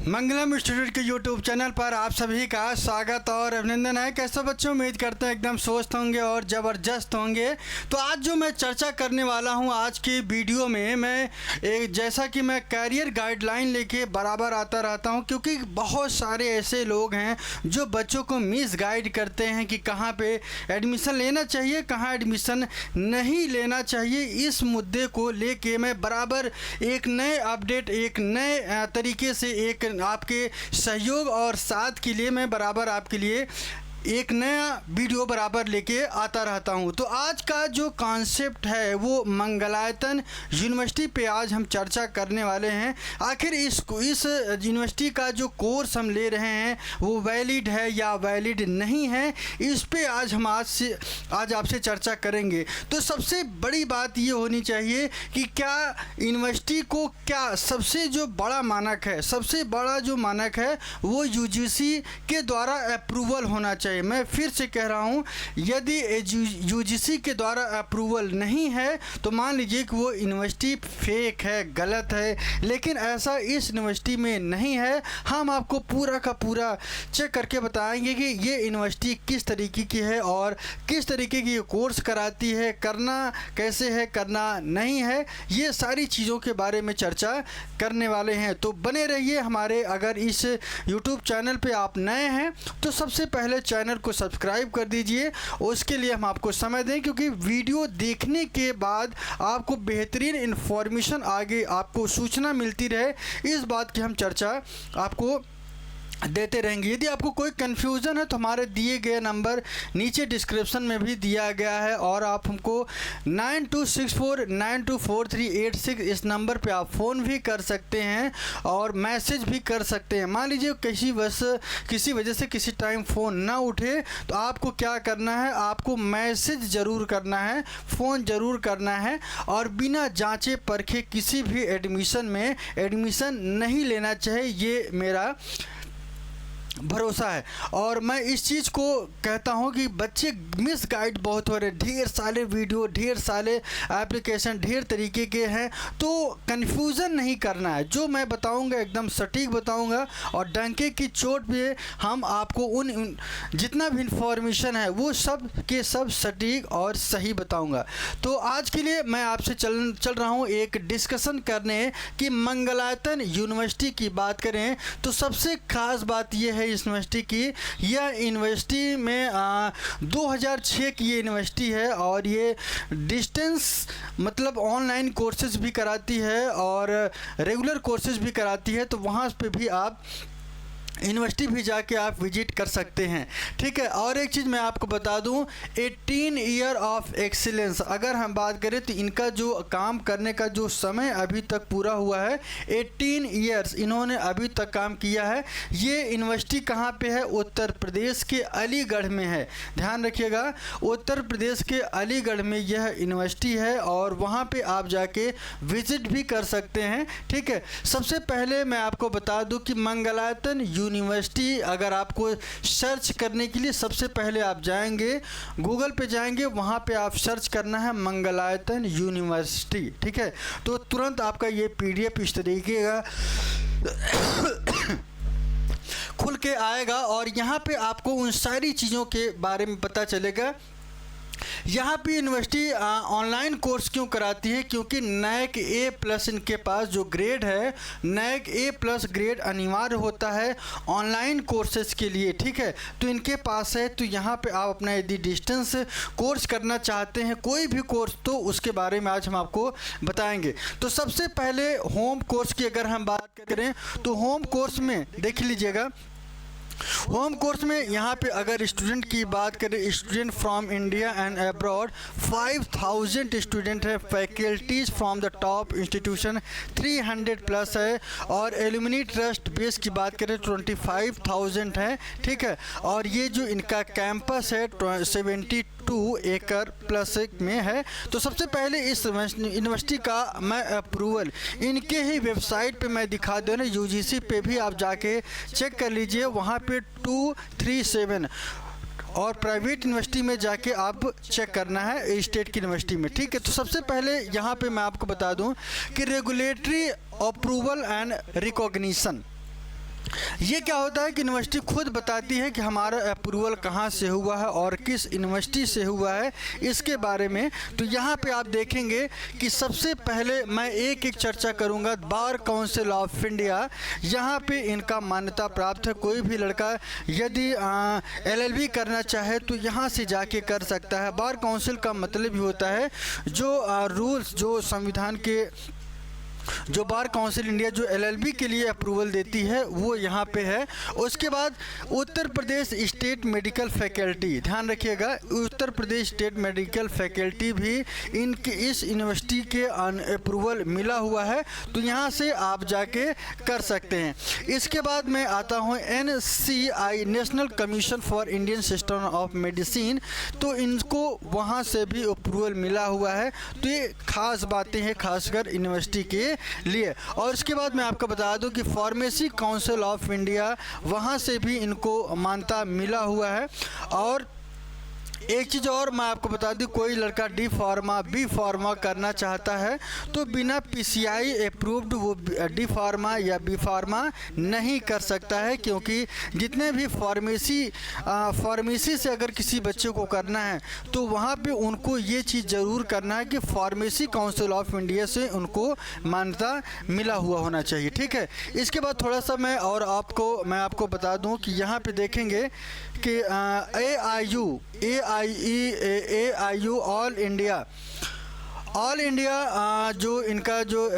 मंगलम institute के YouTube channel पर आप सभी का स्वागत और अभिनंदन है। कैसे बच्चों, उम्मीद करते हैं एकदम स्वस्थ होंगे और ज़बरदस्त होंगे। तो आज जो मैं चर्चा करने वाला हूं आज की वीडियो में, जैसा कि मैं कैरियर गाइडलाइन लेके बराबर आता रहता हूं, क्योंकि बहुत सारे ऐसे लोग हैं जो बच्चों को मिस गाइड करते हैं कि कहाँ पे एडमिशन लेना चाहिए, कहाँ एडमिशन नहीं लेना चाहिए। इस मुद्दे को लेके मैं बराबर एक नए अपडेट, एक नए तरीके से, एक आपके सहयोग और साथ के लिए मैं बराबर आपके लिए एक नया वीडियो बराबर लेके आता रहता हूं। तो आज का जो कॉन्सेप्ट है वो मंगलायतन यूनिवर्सिटी पे आज हम चर्चा करने वाले हैं। आखिर इस यूनिवर्सिटी का जो कोर्स हम ले रहे हैं वो वैलिड है या वैलिड नहीं है, इस पे आज हम आज आपसे चर्चा करेंगे। तो सबसे बड़ी बात ये होनी चाहिए कि क्या यूनिवर्सिटी को, क्या सबसे जो बड़ा मानक है, सबसे बड़ा जो मानक है वो यूजीसी के द्वारा अप्रूवल होना चाहिए। मैं फिर से कह रहा हूं, यदि यूजीसी के द्वारा अप्रूवल नहीं है तो मान लीजिए कि वो यूनिवर्सिटी फेक है, गलत है। लेकिन ऐसा इस यूनिवर्सिटी में नहीं है। हम आपको पूरा का पूरा चेक करके बताएंगे कि ये यूनिवर्सिटी किस तरीके की है और किस तरीके की ये कोर्स कराती है, करना कैसे है, करना नहीं है, ये सारी चीज़ों के बारे में चर्चा करने वाले हैं। तो बने रहिए हमारे। अगर इस यूट्यूब चैनल पे आप नए हैं तो सबसे पहले चैनल को सब्सक्राइब कर दीजिए। उसके लिए हम आपको समय दें, क्योंकि वीडियो देखने के बाद आपको बेहतरीन इन्फॉर्मेशन आगे आपको सूचना मिलती रहे, इस बात की हम चर्चा आपको देते रहेंगे। यदि आपको कोई कन्फ्यूज़न है तो हमारे दिए गए नंबर नीचे डिस्क्रिप्शन में भी दिया गया है और आप हमको 9264924386 इस नंबर पे आप फ़ोन भी कर सकते हैं और मैसेज भी कर सकते हैं। मान लीजिए किसी वजह से किसी टाइम फ़ोन ना उठे तो आपको क्या करना है, आपको मैसेज ज़रूर करना है, फ़ोन ज़रूर करना है और बिना जांचे परखे किसी भी एडमिशन में एडमिशन नहीं लेना चाहिए, ये मेरा भरोसा है। और मैं इस चीज़ को कहता हूं कि बच्चे मिस गाइड बहुत हो रहे, ढेर सारे वीडियो, ढेर सारे एप्लीकेशन, ढेर तरीके के हैं। तो कन्फ्यूज़न नहीं करना है, जो मैं बताऊंगा एकदम सटीक बताऊंगा और डंके की चोट पे हम आपको उन जितना भी इंफॉर्मेशन है वो सब के सब सटीक और सही बताऊंगा। तो आज के लिए मैं आपसे चल रहा हूँ एक डिस्कशन करने कि मंगलायतन यूनिवर्सिटी की बात करें तो सबसे ख़ास बात यह है इस यूनिवर्सिटी की, यह यूनिवर्सिटी में 2006 की ये यूनिवर्सिटी है और ये डिस्टेंस मतलब ऑनलाइन कोर्सेज भी कराती है और रेगुलर कोर्सेज भी कराती है। तो वहाँ पे भी आप यूनिवर्सिटी भी जाके आप विजिट कर सकते हैं, ठीक है। और एक चीज़ मैं आपको बता दूं, 18 ईयर ऑफ एक्सीलेंस अगर हम बात करें तो इनका जो काम करने का जो समय अभी तक पूरा हुआ है, 18 ईयर्स इन्होंने अभी तक काम किया है। ये यूनिवर्सिटी कहाँ पे है? उत्तर प्रदेश के अलीगढ़ में है। ध्यान रखिएगा, उत्तर प्रदेश के अलीगढ़ में यह यूनिवर्सिटी है और वहाँ पर आप जाके विजिट भी कर सकते हैं, ठीक है। सबसे पहले मैं आपको बता दूँ कि मंगलायतन यूनिवर्सिटी अगर आपको सर्च करने के लिए सबसे पहले आप जाएंगे, गूगल पे जाएंगे, वहाँ पे आप सर्च करना है मंगलायतन यूनिवर्सिटी, ठीक है। तो तुरंत आपका ये PDF इस तरीके का खुल के आएगा और यहाँ पे आपको उन सारी चीज़ों के बारे में पता चलेगा। यहाँ पे यूनिवर्सिटी ऑनलाइन कोर्स क्यों कराती है? क्योंकि NAC A+ इनके पास जो ग्रेड है, NAC A+ ग्रेड अनिवार्य होता है ऑनलाइन कोर्सेज के लिए, ठीक है। तो इनके पास है। तो यहाँ पे आप अपना यदि डिस्टेंस कोर्स करना चाहते हैं, कोई भी कोर्स, तो उसके बारे में आज हम आपको बताएंगे। तो सबसे पहले होम कोर्स की अगर हम बात करें तो होम कोर्स में देख लीजिएगा, होम कोर्स में यहाँ पे अगर स्टूडेंट की बात करें, student from India and abroad 5000 student है, faculties from the top institution 300+ है और एलुमनी ट्रस्ट बेस की बात करें 25,000 है, ठीक है। और ये जो इनका कैंपस है 72 एकड़ प्लस में है। तो सबसे पहले इस यूनिवर्सिटी का मैं अप्रूवल इनके ही वेबसाइट पे मैं दिखा दूँ ना, UGC पे भी आप जाके चेक कर लीजिए, वहाँ पे 237 और प्राइवेट यूनिवर्सिटी में जाके आप चेक करना है स्टेट की यूनिवर्सिटी में, ठीक है। तो सबसे पहले यहाँ पे मैं आपको बता दूं कि रेगुलेटरी अप्रूवल एंड रिकॉग्निशन, ये क्या होता है कि यूनिवर्सिटी खुद बताती है कि हमारा अप्रूवल कहाँ से हुआ है और किस यूनिवर्सिटी से हुआ है इसके बारे में। तो यहाँ पे आप देखेंगे कि सबसे पहले मैं एक एक चर्चा करूँगा। बार काउंसिल ऑफ इंडिया, यहाँ पे इनका मान्यता प्राप्त है। कोई भी लड़का यदि LLB करना चाहे तो यहाँ से जाके कर सकता है। बार काउंसिल का मतलब ही होता है जो रूल्स, जो संविधान के, जो बार काउंसिल इंडिया जो LLB के लिए अप्रूवल देती है वो यहाँ पे है। उसके बाद Uttar Pradesh state medical faculty, ध्यान रखिएगा, Uttar Pradesh state medical faculty भी इनके इस यूनिवर्सिटी के अप्रूवल मिला हुआ है, तो यहाँ से आप जाके कर सकते हैं। इसके बाद मैं आता हूँ NCI, national commission for Indian system of medicine, तो इनको वहाँ से भी अप्रूवल मिला हुआ है। तो ये खास बातें हैं खासकर यूनिवर्सिटी के लिए। और इसके बाद मैं आपको बता दूं कि फार्मेसी काउंसिल ऑफ इंडिया, वहाँ से भी इनको मान्यता मिला हुआ है। और एक चीज़ और मैं आपको बता दूं, कोई लड़का डी फार्मा, बी फार्मा करना चाहता है तो बिना PCI अप्रूव्ड वो डी फार्मा या बी फार्मा नहीं कर सकता है, क्योंकि जितने भी फार्मेसी से अगर किसी बच्चे को करना है तो वहाँ पे उनको ये चीज़ ज़रूर करना है कि फार्मेसी काउंसिल ऑफ इंडिया से उनको मान्यता मिला हुआ होना चाहिए। ठीक है। इसके बाद थोड़ा सा मैं आपको बता दूं कि यहाँ पे देखेंगे कि AIU ऑल इंडिया जो इनका जो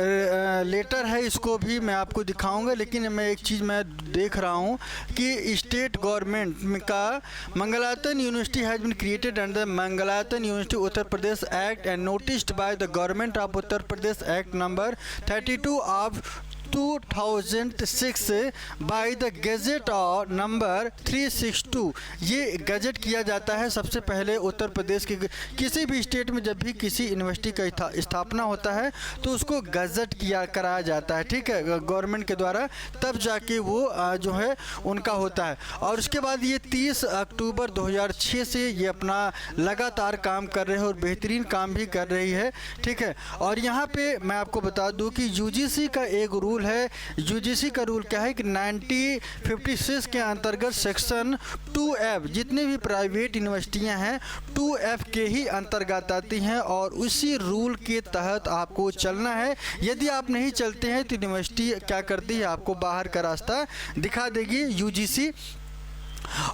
लेटर है इसको भी मैं आपको दिखाऊंगा। लेकिन मैं एक चीज़ मैं देख रहा हूँ कि स्टेट गवर्नमेंट का Mangalayatan university has been created under Mangalayatan university Uttar Pradesh act and noticed by the government of Uttar Pradesh act number 32 of 2006 by the gazette और नंबर 362। ये गजट किया जाता है सबसे पहले उत्तर प्रदेश के किसी भी स्टेट में। जब भी किसी यूनिवर्सिटी का स्थापना होता है तो उसको गजट कराया जाता है, ठीक है, गवर्नमेंट के द्वारा, तब जाके वो जो है उनका होता है। और उसके बाद ये 30 अक्टूबर 2006 से ये अपना लगातार काम कर रहे हैं और बेहतरीन काम भी कर रही है। ठीक है। और यहाँ पे मैं आपको बता दूँ कि UGC का एक रूल है। UGC का रूल क्या है कि 1956 के अंतर्गत सेक्शन 2F, जितने भी प्राइवेट यूनिवर्सिटियां हैं 2F के ही अंतर्गत आती हैं और उसी रूल के तहत आपको चलना है। यदि आप नहीं चलते हैं तो यूनिवर्सिटी क्या करती है, आपको बाहर का रास्ता दिखा देगी UGC।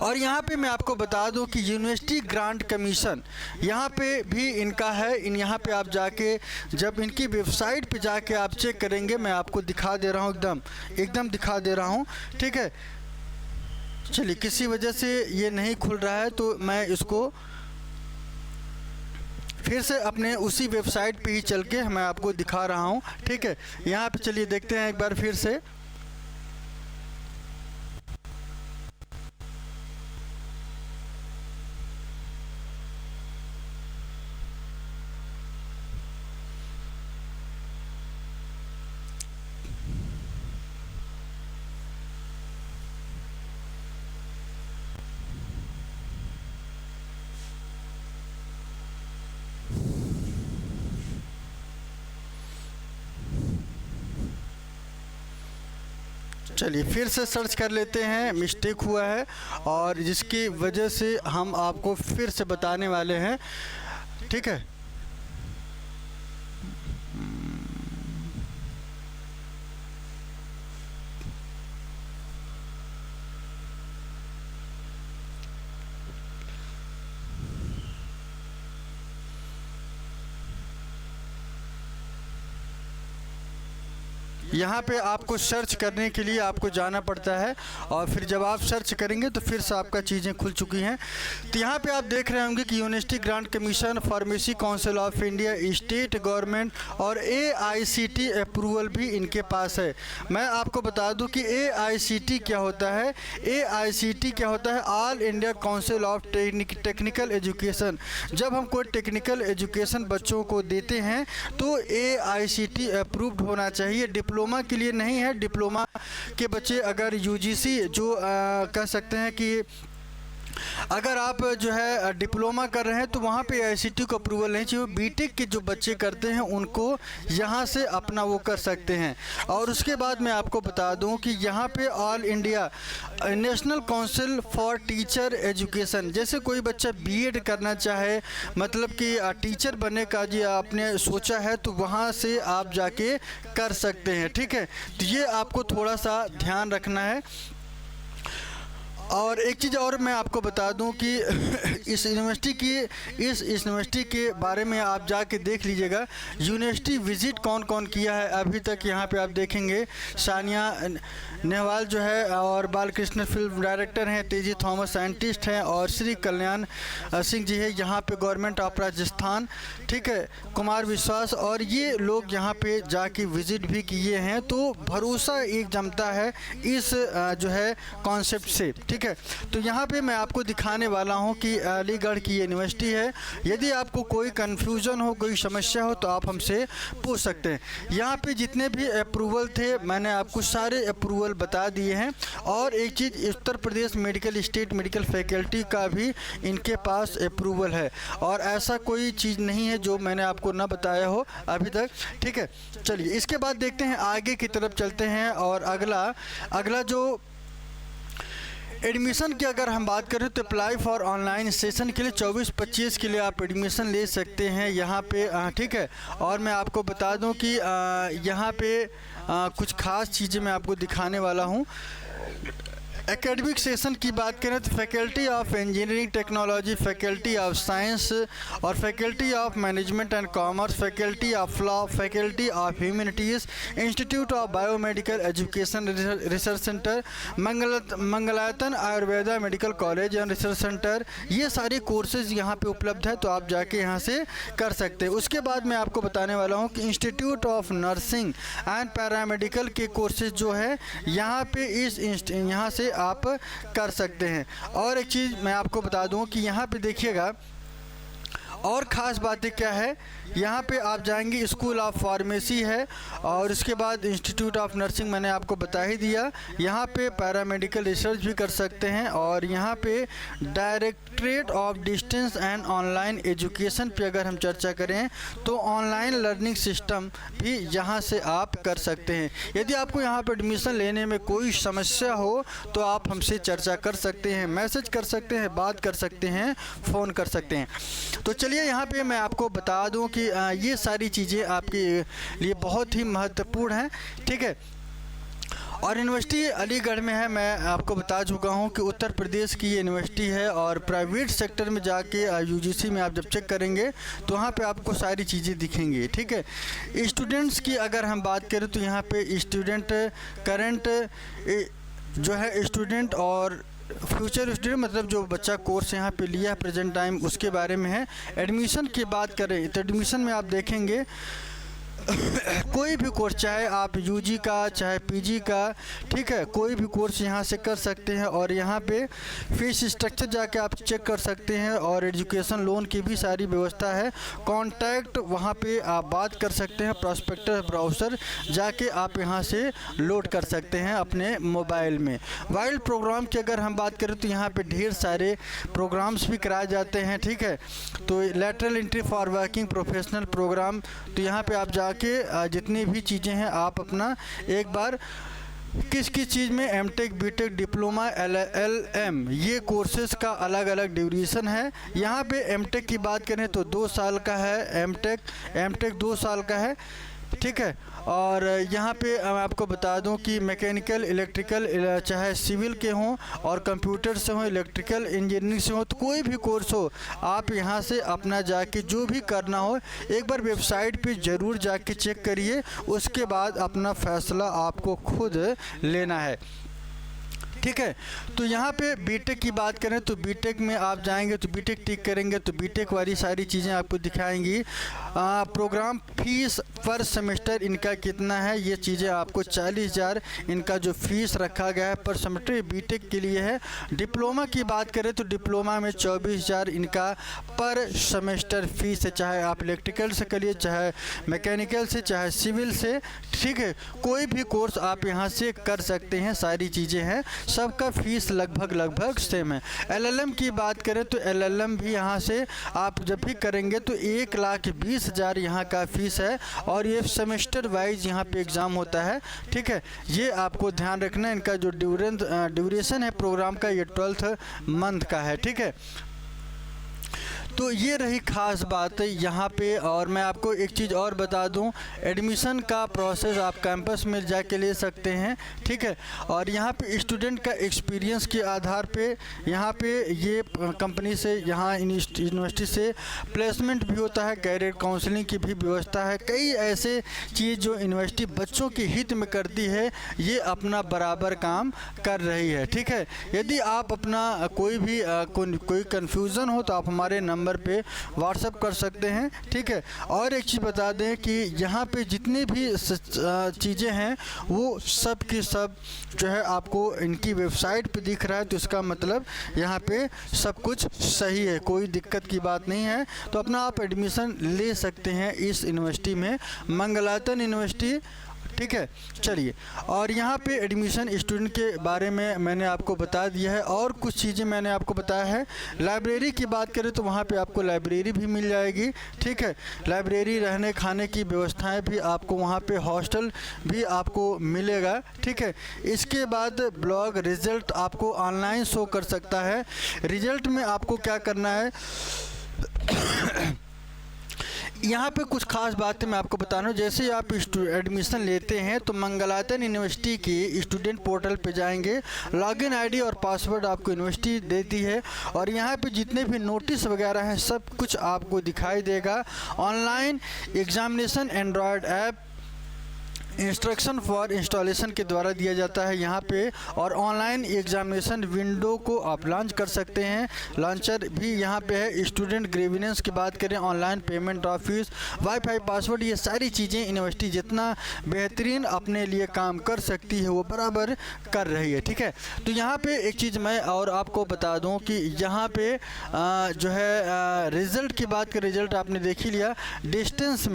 और यहाँ पे मैं आपको बता दूं कि यूनिवर्सिटी ग्रांट कमीशन यहाँ पे भी इनका है। यहाँ पे आप जाके जब इनकी वेबसाइट पे जाके आप चेक करेंगे, मैं आपको दिखा दे रहा हूँ, एकदम दिखा दे रहा हूँ। ठीक है। चलिए, किसी वजह से ये नहीं खुल रहा है तो मैं इसको फिर से अपने उसी वेबसाइट पे ही चल के मैं आपको दिखा रहा हूँ। ठीक है। यहाँ पे चलिए देखते हैं एक बार फिर से। चलिए फिर से सर्च कर लेते हैं, मिस्टेक हुआ है और जिसकी वजह से हम आपको फिर से बताने वाले हैं। ठीक है। यहाँ पे आपको सर्च करने के लिए आपको जाना पड़ता है और फिर जब आप सर्च करेंगे तो फिर से आपका चीज़ें खुल चुकी हैं। तो यहाँ पे आप देख रहे होंगे कि university grant commission, pharmacy council of India, state government और AICT अप्रूवल भी इनके पास है। मैं आपको बता दूं कि AICT क्या होता है। AICT क्या होता है, all India council of technical education. जब हम कोई टेक्निकल एजुकेशन बच्चों को देते हैं तो AICT अप्रूव्ड होना चाहिए। डिप्लोमा के लिए नहीं है। डिप्लोमा के बच्चे अगर UGC जो कह सकते हैं कि अगर आप जो है डिप्लोमा कर रहे हैं तो वहाँ पे आईसीटी को अप्रूवल नहीं चाहिए। बीटेक के जो बच्चे करते हैं उनको यहाँ से अपना वो कर सकते हैं। और उसके बाद मैं आपको बता दूं कि यहाँ पे all India national council for teacher education, जैसे कोई बच्चा बीएड करना चाहे, मतलब कि टीचर बनने का जी आपने सोचा है, तो वहाँ से आप जाके कर सकते हैं। ठीक है, तो ये आपको थोड़ा सा ध्यान रखना है। और एक चीज़ और मैं आपको बता दूं कि इस यूनिवर्सिटी के बारे में आप जाके देख लीजिएगा। यूनिवर्सिटी विज़िट कौन कौन किया है अभी तक, यहाँ पे आप देखेंगे सानिया नेहवाल जो है, और बालकृष्ण फिल्म डायरेक्टर हैं, तेजी थॉमस साइंटिस्ट हैं, और श्री कल्याण सिंह जी है यहाँ पे गवर्नमेंट ऑफ राजस्थान। ठीक है, कुमार विश्वास, और ये लोग यहाँ पे जाके विज़िट भी किए हैं। तो भरोसा एक जमता है इस जो है कॉन्सेप्ट से। ठीक है, तो यहाँ पे मैं आपको दिखाने वाला हूँ कि अलीगढ़ की यूनिवर्सिटी है। यदि आपको कोई कन्फ्यूज़न हो, कोई समस्या हो, तो आप हमसे पूछ सकते हैं। यहाँ पे जितने भी अप्रूवल थे मैंने आपको सारे अप्रूवल बता दिए हैं। और एक चीज़, Uttar Pradesh medical state medical faculty का भी इनके पास अप्रूवल है, और ऐसा कोई चीज़ नहीं है जो मैंने आपको ना बताया हो अभी तक। ठीक है, चलिए इसके बाद देखते हैं, आगे की तरफ चलते हैं। और अगला जो एडमिशन की अगर हम बात करें तो अप्लाई फॉर ऑनलाइन सेशन के लिए 24-25 के लिए आप एडमिशन ले सकते हैं यहाँ पे। ठीक है, और मैं आपको बता दूं कि यहाँ पे कुछ ख़ास चीज़ें मैं आपको दिखाने वाला हूँ। एकेडमिक सेशन की बात करें तो faculty of engineering technology, faculty of science, और faculty of management and commerce, faculty of law, faculty of humanities, institute of biomedical education research centre, Mangalayatan Ayurveda medical college and research centre, ये सारे courses यहाँ पे उपलब्ध है, तो आप जाके यहाँ से कर सकते हैं। उसके बाद मैं आपको बताने वाला हूँ कि institute of nursing and paramedical के कोर्सेज जो है यहाँ पे यहाँ से आप कर सकते हैं। और एक चीज़ मैं आपको बता दूं कि यहाँ पे देखिएगा, और ख़ास बातें क्या है, यहाँ पे आप जाएंगे स्कूल ऑफ फार्मेसी है, और उसके बाद इंस्टीट्यूट ऑफ नर्सिंग मैंने आपको बता ही दिया। यहाँ पे पैरामेडिकल रिसर्च भी कर सकते हैं, और यहाँ पे directorate of distance and online education पे अगर हम चर्चा करें तो ऑनलाइन लर्निंग सिस्टम भी यहाँ से आप कर सकते हैं। यदि आपको यहाँ पर एडमिशन लेने में कोई समस्या हो तो आप हमसे चर्चा कर सकते हैं, मैसेज कर सकते हैं, बात कर सकते हैं, फ़ोन कर सकते हैं। तो चलिए यहाँ पे मैं आपको बता दूँ कि ये सारी चीज़ें आपके लिए बहुत ही महत्वपूर्ण हैं। ठीक है, और यूनिवर्सिटी अलीगढ़ में है। मैं आपको बता चुका हूँ कि उत्तर प्रदेश की यूनिवर्सिटी है, और प्राइवेट सेक्टर में जाके यूजीसी में आप जब चेक करेंगे तो वहाँ पे आपको सारी चीज़ें दिखेंगी। ठीक है, स्टूडेंट्स की अगर हम बात करें तो यहाँ पे स्टूडेंट करंट जो है स्टूडेंट और फ्यूचर स्टूडेंट, मतलब जो बच्चा कोर्स यहाँ पे लिया है प्रेजेंट टाइम, उसके बारे में है। एडमिशन की बात करें तो एडमिशन में आप देखेंगे कोई भी कोर्स, चाहे आप यूजी का चाहे पीजी का, ठीक है, कोई भी कोर्स यहाँ से कर सकते हैं। और यहाँ पे फीस स्ट्रक्चर जाके आप चेक कर सकते हैं, और एजुकेशन लोन की भी सारी व्यवस्था है। कॉन्टैक्ट वहाँ पे आप बात कर सकते हैं, प्रॉस्पेक्टस ब्राउज़र जाके आप यहाँ से लोड कर सकते हैं अपने मोबाइल में। वाइल्ड प्रोग्राम की अगर हम बात करें तो यहाँ पर ढेर सारे प्रोग्राम्स भी कराए जाते हैं। ठीक है, तो lateral entry for working professional programme, तो यहाँ पर आप जाके जितनी भी चीज़ें हैं आप अपना एक बार किस किस चीज़ में एमटेक, बीटेक, डिप्लोमा, एलएलएम, ये कोर्सेज़ का अलग अलग ड्यूरेशन है। यहाँ पे एमटेक की बात करें तो 2 साल का है, एमटेक 2 साल का है। ठीक है, और यहाँ पे मैं आपको बता दूं कि मैकेनिकल, इलेक्ट्रिकल, चाहे सिविल के हों और कंप्यूटर से हों, इलेक्ट्रिकल इंजीनियरिंग से हो, तो कोई भी कोर्स हो आप यहाँ से अपना जाके जो भी करना हो एक बार वेबसाइट पे ज़रूर जाके चेक करिए, उसके बाद अपना फ़ैसला आपको खुद लेना है। ठीक है, तो यहाँ पे बीटेक की बात करें तो बीटेक में आप जाएंगे तो बीटेक टिक करेंगे तो बीटेक वाली सारी चीज़ें आपको दिखाएंगी। प्रोग्राम फीस पर सेमेस्टर इनका कितना है, ये चीज़ें आपको 40,000 इनका जो फीस रखा गया है पर सेमेस्टर बीटेक के लिए है। डिप्लोमा की बात करें तो डिप्लोमा में 24,000 इनका पर सेमेस्टर फीस है, चाहे आप इलेक्ट्रिकल से करिए, चाहे मैकेनिकल से, चाहे सिविल से। ठीक है, कोई भी कोर्स आप यहाँ से कर सकते हैं, सारी चीज़ें हैं। सबका फ़ीस लगभग सेम है। LLM की बात करें तो LLM भी यहाँ से आप जब भी करेंगे तो 1,20,000 यहाँ का फ़ीस है और ये सेमेस्टर वाइज यहाँ पे एग्ज़ाम होता है। ठीक है, ये आपको ध्यान रखना है। इनका जो ड्यूरेशन है प्रोग्राम का, ये 12th मंथ का है। ठीक है, तो ये रही ख़ास बात यहाँ पे। और मैं आपको एक चीज़ और बता दूँ, एडमिशन का प्रोसेस आप कैंपस में जाके ले सकते हैं। ठीक है, और यहाँ पे स्टूडेंट का एक्सपीरियंस के आधार पे यहाँ पे ये कंपनी से, यहाँ यूनिवर्सिटी से प्लेसमेंट भी होता है, कैरियर काउंसलिंग की भी व्यवस्था है। कई ऐसे चीज़ जो यूनिवर्सिटी बच्चों के हित में करती है, ये अपना बराबर काम कर रही है। ठीक है, यदि आप अपना कोई कन्फ्यूज़न हो तो आप हमारे नंबर पे व्हाट्सएप कर सकते हैं। ठीक है, और एक चीज़ बता दें कि यहाँ पे जितनी भी चीज़ें हैं वो सब की सब जो है आपको इनकी वेबसाइट पे दिख रहा है, तो इसका मतलब यहाँ पे सब कुछ सही है, कोई दिक्कत की बात नहीं है। तो अपना आप एडमिशन ले सकते हैं इस यूनिवर्सिटी में, मंगलायतन यूनिवर्सिटी। ठीक है, चलिए, और यहाँ पे एडमिशन स्टूडेंट के बारे में मैंने आपको बता दिया है और कुछ चीज़ें मैंने आपको बताया है। लाइब्रेरी की बात करें तो वहाँ पे आपको लाइब्रेरी भी मिल जाएगी। ठीक है, लाइब्रेरी, रहने खाने की व्यवस्थाएं भी आपको वहाँ पे, हॉस्टल भी आपको मिलेगा। ठीक है, इसके बाद ब्लॉग रिज़ल्ट आपको ऑनलाइन शो कर सकता है। रिज़ल्ट में आपको क्या करना है, यहाँ पे कुछ खास बातें मैं आपको बता रहा हूँ। जैसे ही आप एडमिशन लेते हैं तो मंगलायतन यूनिवर्सिटी की स्टूडेंट पोर्टल पे जाएंगे, लॉगिन आईडी और पासवर्ड आपको यूनिवर्सिटी देती है और यहाँ पे जितने भी नोटिस वगैरह हैं सब कुछ आपको दिखाई देगा। Online examination Android app instruction for installation के द्वारा दिया जाता है यहाँ पे, और ऑनलाइन एग्जामिनेशन विंडो को आप लॉन्च कर सकते हैं। लॉन्चर भी यहाँ पे है। स्टूडेंट ग्रीवेंस की बात करें, online payment of fees, wifi password, ये सारी चीज़ें यूनिवर्सिटी जितना बेहतरीन अपने लिए काम कर सकती है वो बराबर कर रही है। ठीक है, तो यहाँ पे एक चीज़ मैं और आपको बता दूँ कि यहाँ पे जो है रिज़ल्ट की बात करें, रिज़ल्ट आपने देख ही लिया। डिस्टेंस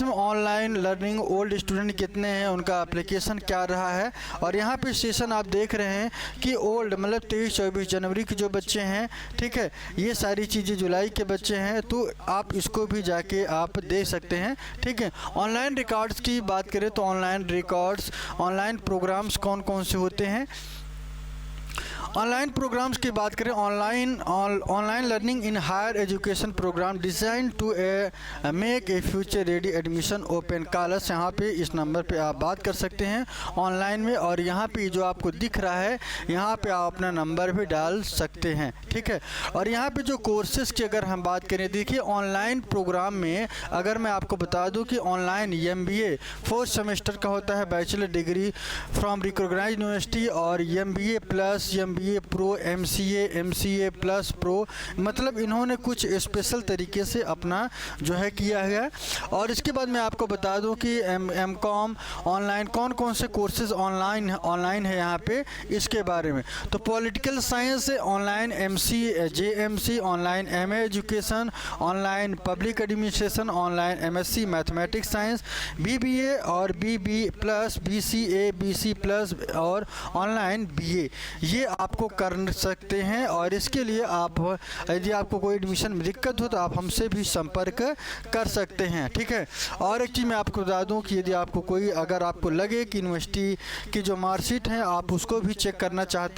में ऑनलाइन लर्निंग, ओल्ड स्टूडेंट कितने हैं, उनका एप्लीकेशन क्या रहा है, और यहाँ पे सेशन आप देख रहे हैं कि ओल्ड मतलब 23-24 जनवरी के जो बच्चे हैं। ठीक है, ये सारी चीज़ें जुलाई के बच्चे हैं, तो आप इसको भी जाके आप देख सकते हैं। ठीक है, ऑनलाइन रिकॉर्ड्स की बात करें तो ऑनलाइन रिकॉर्ड्स, ऑनलाइन प्रोग्राम्स कौन कौन से होते हैं। ऑनलाइन प्रोग्राम्स की बात करें, online learning in higher education programme design to make a future ready admission open callers, यहाँ पे इस नंबर पे आप बात कर सकते हैं ऑनलाइन में, और यहाँ पे जो आपको दिख रहा है यहाँ पे आप अपना नंबर भी डाल सकते हैं। ठीक है, और यहाँ पे जो कोर्सेज़ की अगर हम बात करें, देखिए ऑनलाइन प्रोग्राम में अगर मैं आपको बता दूँ कि ऑनलाइन MBA 4th सेमेस्टर का होता है, bachelor degree from recognised university, और MBA plus, MBA pro, MCA plus pro, मतलब इन्होंने कुछ स्पेशल तरीके से अपना जो है किया है। और इसके बाद मैं आपको बता दूं कि MCOM ऑनलाइन कौन कौन से कोर्सेज ऑनलाइन है यहाँ पे, इसके बारे में। तो political science online, JMC online, MA education online, public administration online, MSc mathematics science, BBA और BB plus, BCA, BC plus और ऑनलाइन BA, ये आपको कर सकते हैं। और इसके लिए आप, यदि आपको कोई एडमिशन में दिक्कत हो तो आप हमसे भी संपर्क कर सकते हैं। ठीक है, और एक चीज़ मैं आपको बता दूं कि यदि आपको अगर आपको लगे कि यूनिवर्सिटी की जो मार्कशीट है आप उसको भी चेक करना चाहते